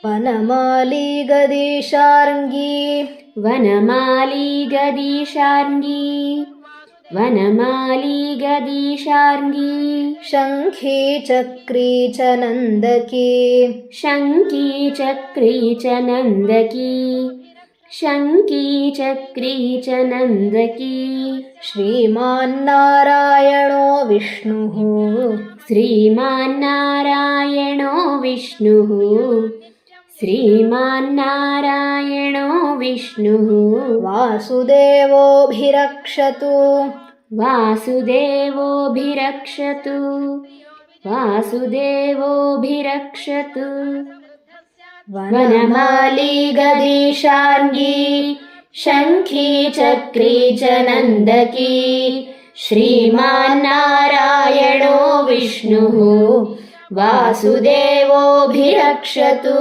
वनमाली गदीशार्ङ्गी वनमाली गदीशार्ङ्गी वनमाली गदीशार्ङ्गी शङ्खी चक्री च नन्दकी शङ्की चक्री च नन्दकी शङ्की चक्री च नन्दकी श्रीमान्नारायणो विष्णुः श्रीमान्नारायणो विष्णुः श्रीमान्नारायणो विष्णुः वासुदेवोऽभिरक्षतु वासुदेवोऽभिरक्षतु वासुदेवोऽभिरक्षतु वनमाली गदीशार्ङ्गी शङ्खी चक्री च नन्दकी श्रीमान्नारायणो विष्णुः वासुदेवोऽभिरक्षतु।